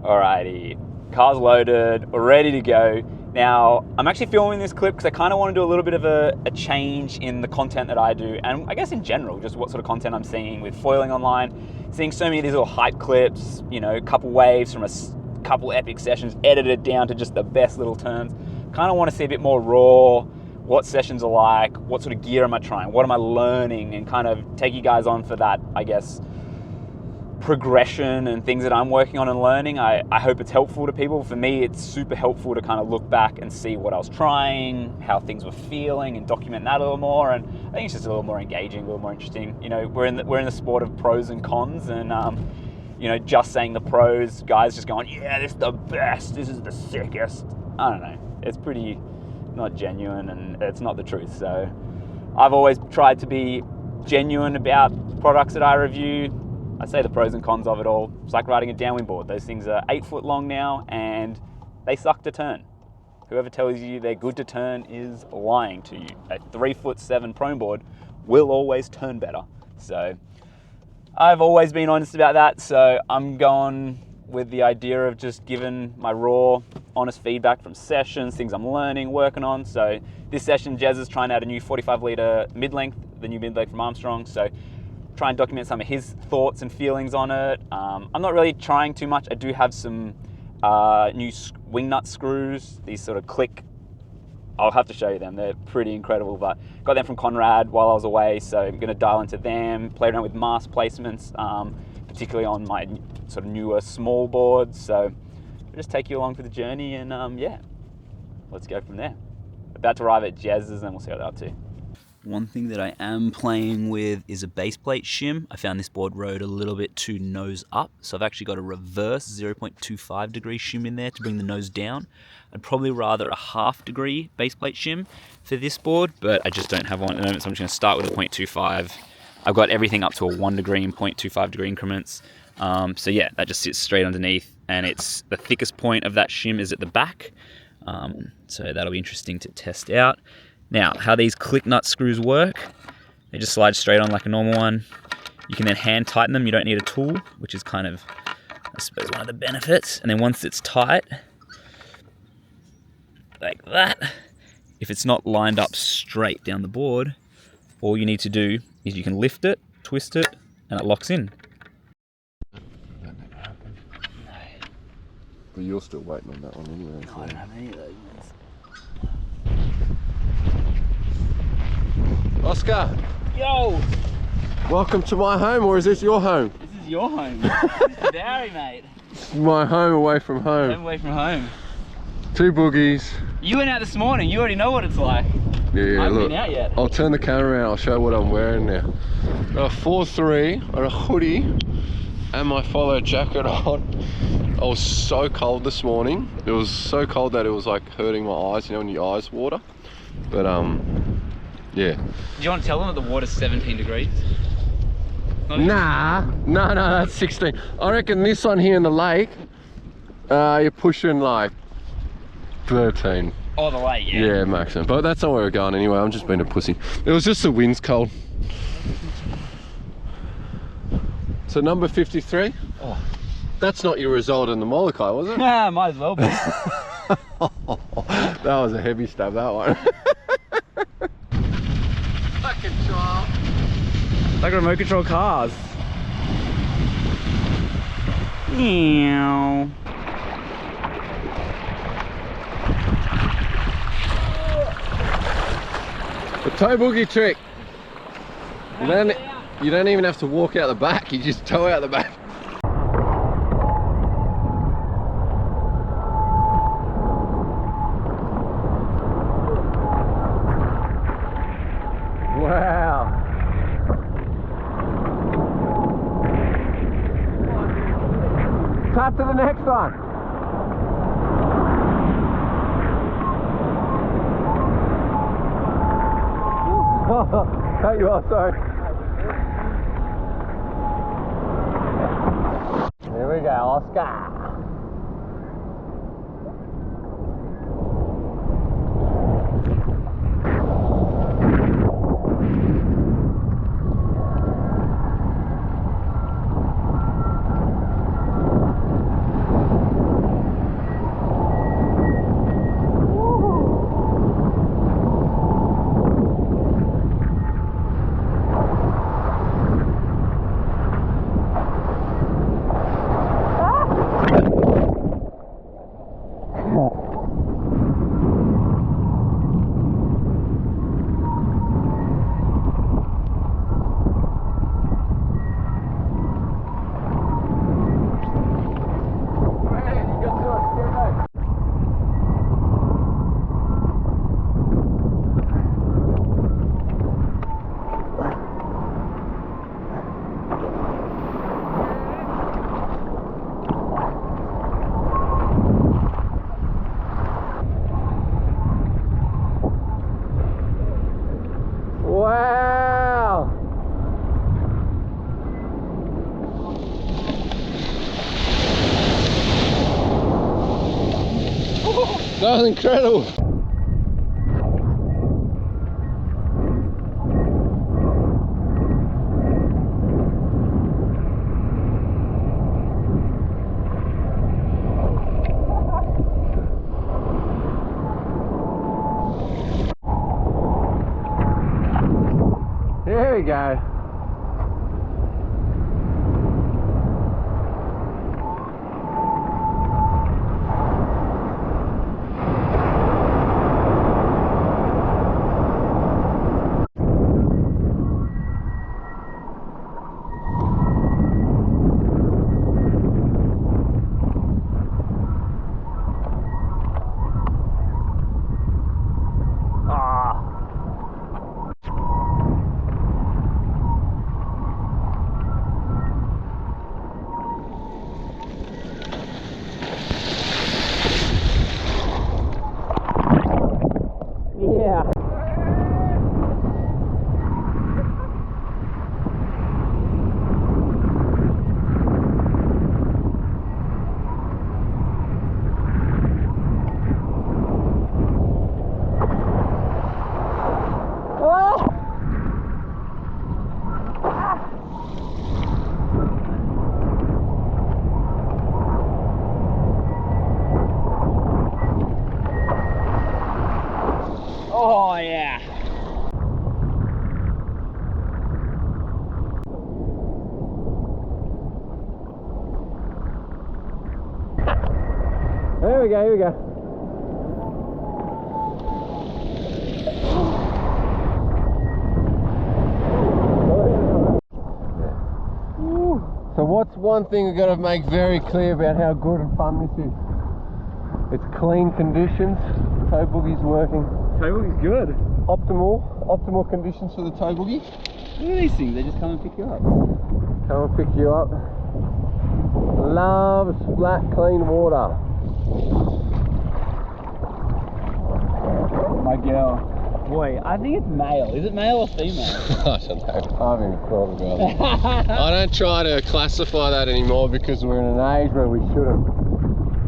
Alrighty, car's loaded, we're ready to go. Now, I'm actually filming this clip because I kind of want to do a little bit of a change in the content that I do, and I guess in general, just what sort of content I'm seeing with foiling online, seeing so many of these little hype clips, you know, a couple waves from a couple epic sessions, edited down to just the best little turns. Kind of want to see a bit more raw, what sessions are like, what sort of gear am I trying, what am I learning, and kind of take you guys on for that, I guess, progression and things that I'm working on and learning. I hope it's helpful to people. For me, it's super helpful to kind of look back and see what I was trying, how things were feeling, and document that a little more. And I think it's just a little more engaging, a little more interesting. You know, we're in the sport of pros and cons, and you know, just saying the pros, guys just going, yeah, this is the best, this is the sickest. I don't know. It's pretty not genuine, and it's not the truth. So I've always tried to be genuine about products that I review. I say the pros and cons of it all. It's like riding a downwind board. Those things are 8 foot long now, and they suck to turn. Whoever tells you they're good to turn is lying to you. A 3'7" prone board will always turn better. So I've always been honest about that. So I'm going with the idea of just giving my raw, honest feedback from sessions, things I'm learning, working on. So this session, Jez is trying out a new 45 litre mid-length, the new mid-length from Armstrong. So try and document some of his thoughts and feelings on it. I'm not really trying too much. I do have some new wing nut screws, these sort of click. I'll have to show you them. They're pretty incredible, but got them from Conrad while I was away. So I'm going to dial into them, play around with mask placements, particularly on my sort of newer small boards. So I'll just take you along for the journey, and yeah, let's go from there. About to arrive at Jez's, and we'll see what they're up to. One thing that I am playing with is a base plate shim. I found this board rode a little bit too nose up, so I've actually got a reverse 0.25 degree shim in there to bring the nose down. I'd probably rather a 1/2 degree base plate shim for this board, but I just don't have one at the moment, so I'm just going to start with a 0.25. I've got everything up to a 1 degree and 0.25 degree increments. So yeah, that just sits straight underneath, and it's the thickest point of that shim is at the back. So that'll be interesting to test out. Now, how these click nut screws work, they just slide straight on like a normal one. You can then hand tighten them. You don't need a tool, which is kind of, I suppose, one of the benefits. And then once it's tight, like that, if it's not lined up straight down the board, all you need to do is you can lift it, twist it, and it locks in. But you're still waiting on that one anyway. No, I don't have any of those. Oscar! Yo! Welcome to my home, or is this your home? This is your home. This is Barry, mate. It's my home away from home. Home away from home. 2 boogies. You went out this morning, you already know what it's like. Yeah, I haven't look. been out yet. I'll turn the camera around, I'll show what I'm wearing now. Got a 4-3, got a hoodie, and my follow jacket on. I was so cold this morning. It was so cold that it was like hurting my eyes, you know, when your eyes water. But yeah. Do you want to tell them that the water's 17 degrees? Nah, no, that's 16. I reckon this one here in the lake, you're pushing like 13. Oh, the lake, yeah. Yeah, maximum. But that's not where we're going anyway. I'm just being a pussy. It was just the wind's cold. So number 53. Oh. That's not your result in the Molokai, was it? Yeah, might as well be. That was a heavy stab, that one. Fucking child. Like remote control cars. Meow. The TowBoogie trick. You don't even have to walk out the back, you just tow out the back. Wow. Cut to the next one. Cut you off, sorry. Here we go, Oscar. That was incredible. There we go. Oh yeah. Here we go, here we go. So what's one thing we've got to make very clear about how good and fun this is? It's clean conditions. TowBoogie's working. TowBoogie's good. Optimal conditions for the TowBoogie. Look at these things, they just come and pick you up. Come and pick you up. Loves flat, clean water. My girl. Boy, I think it's male. Is it male or female? I don't know. I haven't even thought about it. I don't try to classify that anymore because we're in an age where we shouldn't.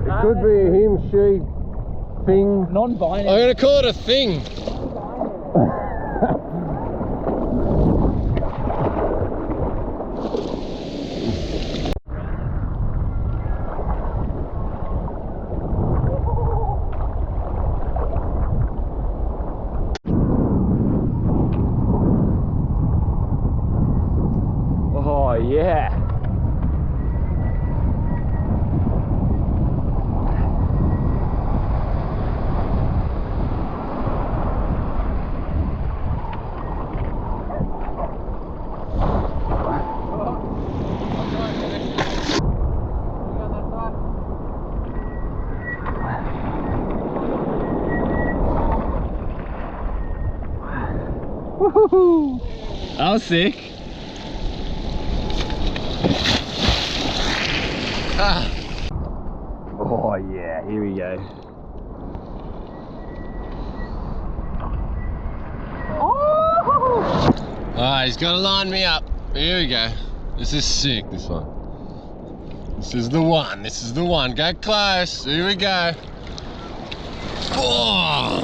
It could be a him, she, thing. Non-binary. I'm going to call it a thing. Oh yeah. Woohoo! That was sick. Ah. Oh yeah, here we go. Oh! Alright, he's got to line me up. Here we go. This is sick, this one. This is the one. This is the one. Go close. Here we go. Oh!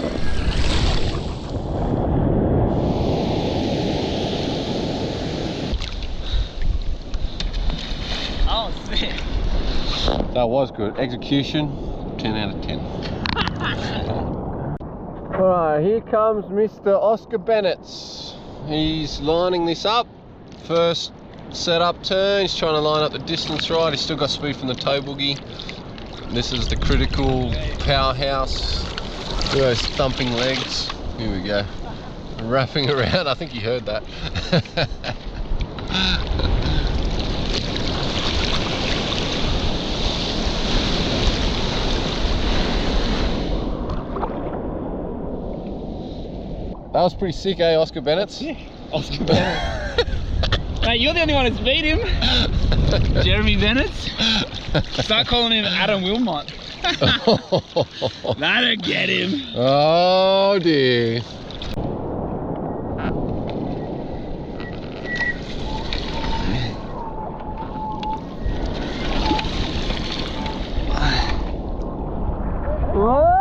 Oh, sick. That was good. Execution, 10 out of 10. Alright, here comes Mr. Oscar Bennett. He's lining this up. First setup turn, he's trying to line up the distance right. He's still got speed from the TowBoogie. This is the critical powerhouse. Look at those thumping legs. Here we go. Wrapping around, I think you heard that. That was pretty sick, eh, Oscar Bennett? Sick. Oscar Bennett. Mate, you're the only one that's beat him. Jeremy Bennett. Start calling him Adam Wilmotte. That'll get him. Oh dear. Whoa.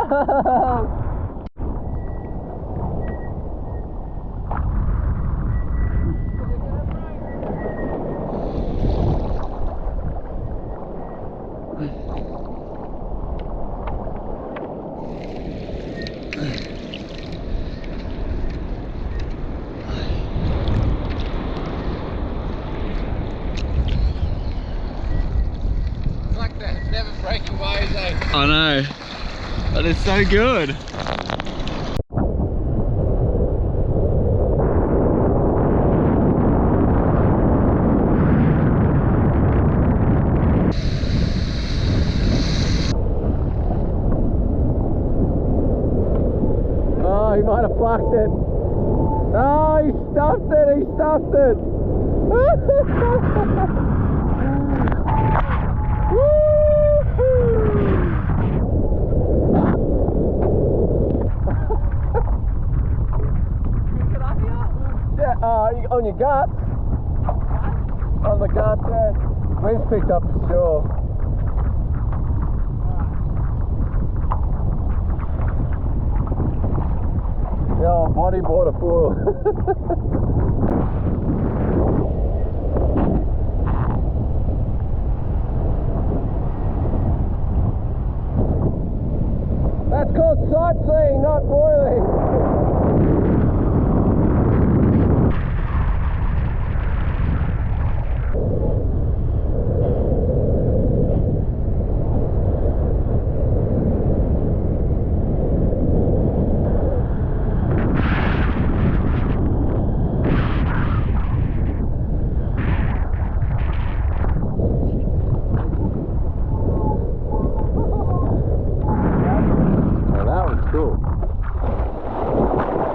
I know. That is so good. Oh, he might have fucked it. Oh, he stuffed it, he stuffed it. On your gut. On the gut, yeah. Wind's picked up for sure. Yeah, bodyboard a foil. That's called sightseeing, not boiling.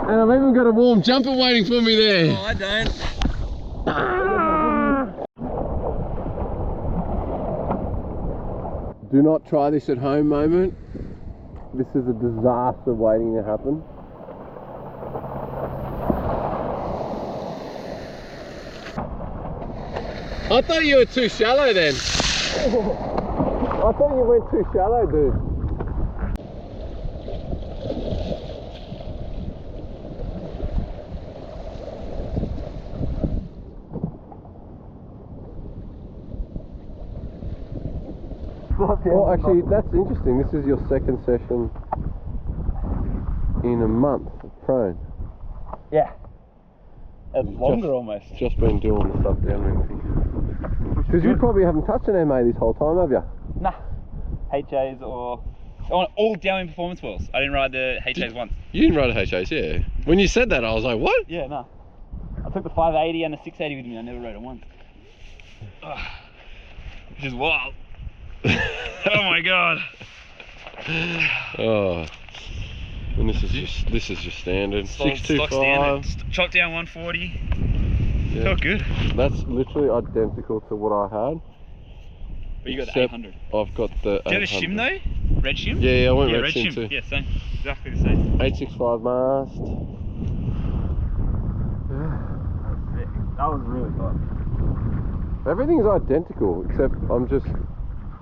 And I've even got a warm jumper waiting for me there. Oh, I don't. Do not try this at home moment. This is a disaster waiting to happen. I thought you were too shallow then. I thought you went too shallow, dude. Well, actually, that's interesting. This is your second session in a month of prone. Yeah. It's longer almost. Just been doing the stuff downwind thing. Because you probably haven't touched an MA this whole time, have you? Nah. HAs or all downwind performance wheels. I didn't ride the HAs once. You didn't ride a HAs, yeah. When you said that, I was like, what? Yeah, no. I took the 580 and the 680 with me. I never rode it once. Which is wild. Oh my god. Oh. And this is just standard. 625. Chop down 140. Yeah. Felt good. That's literally identical to what I had. But you got the 800. I've got the 800. Do you have a shim though? Red shim? Yeah, I went red red shim too. Yeah, same. Exactly the same. 865 mast. That was really fun. Everything's identical except I'm just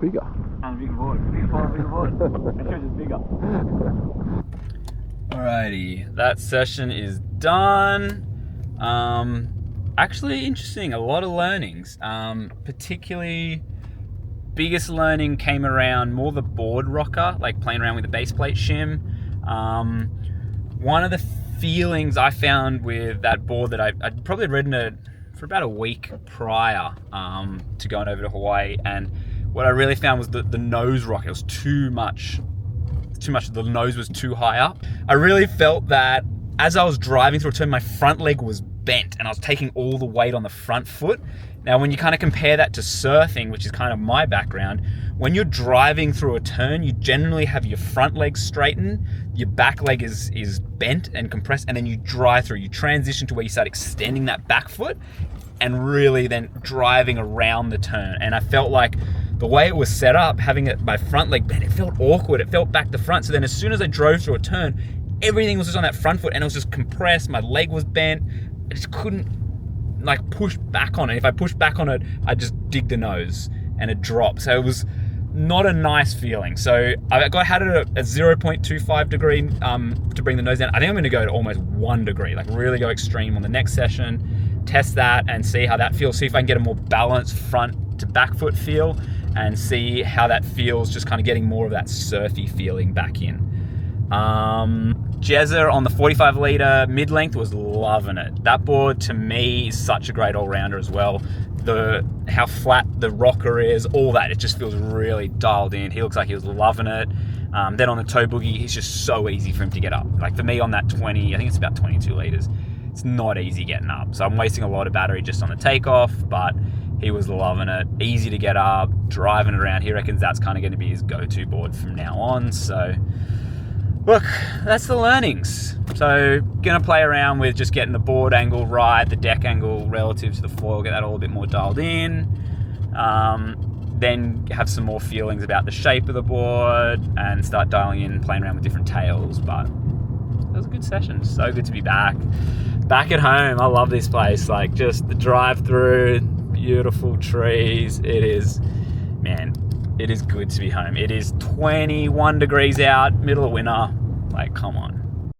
bigger. And a bigger board. Bigger board. And you're just bigger. Alrighty, that session is done. Actually interesting, a lot of learnings. Particularly, biggest learning came around more the board rocker, like playing around with the base plate shim. One of the feelings I found with that board that I'd probably ridden it for about a week prior to going over to Hawaii, and what I really found was the nose rock. It was too much. The nose was too high up. I really felt that as I was driving through a turn, my front leg was bent and I was taking all the weight on the front foot. Now, when you kind of compare that to surfing, which is kind of my background, when you're driving through a turn, you generally have your front leg straightened, your back leg is bent and compressed, and then you drive through. You transition to where you start extending that back foot and really then driving around the turn. And I felt like the way it was set up, having my front leg bent, it felt awkward. It felt back to front. So then as soon as I drove through a turn, everything was just on that front foot and it was just compressed. My leg was bent. I just couldn't like push back on it. If I pushed back on it, I'd just dig the nose and it dropped. So it was not a nice feeling. So I had it at a 0.25 degree to bring the nose down. I think I'm going to go to almost 1 degree, like really go extreme on the next session, test that and see how that feels. See if I can get a more balanced front to back foot feel and see how that feels, just kind of getting more of that surfy feeling back in. Jezza on the 45 litre mid-length was loving it. That board to me is such a great all-rounder as well. How flat the rocker is, all that, it just feels really dialed in. He looks like he was loving it. Then on the TowBoogie, he's just so easy for him to get up. Like for me on that 20, I think it's about 22 litres, it's not easy getting up. So I'm wasting a lot of battery just on the takeoff, but he was loving it. Easy to get up, driving it around. He reckons that's kind of going to be his go-to board from now on. So look, that's the learnings. So gonna play around with just getting the board angle right, the deck angle relative to the foil, get that all a bit more dialed in. Then have some more feelings about the shape of the board and start dialing in, playing around with different tails. But it was a good session. So good to be back at home. I love this place. Like just the drive through, beautiful trees. It is good to be home. It is 21 degrees out, middle of winter. Like, come on.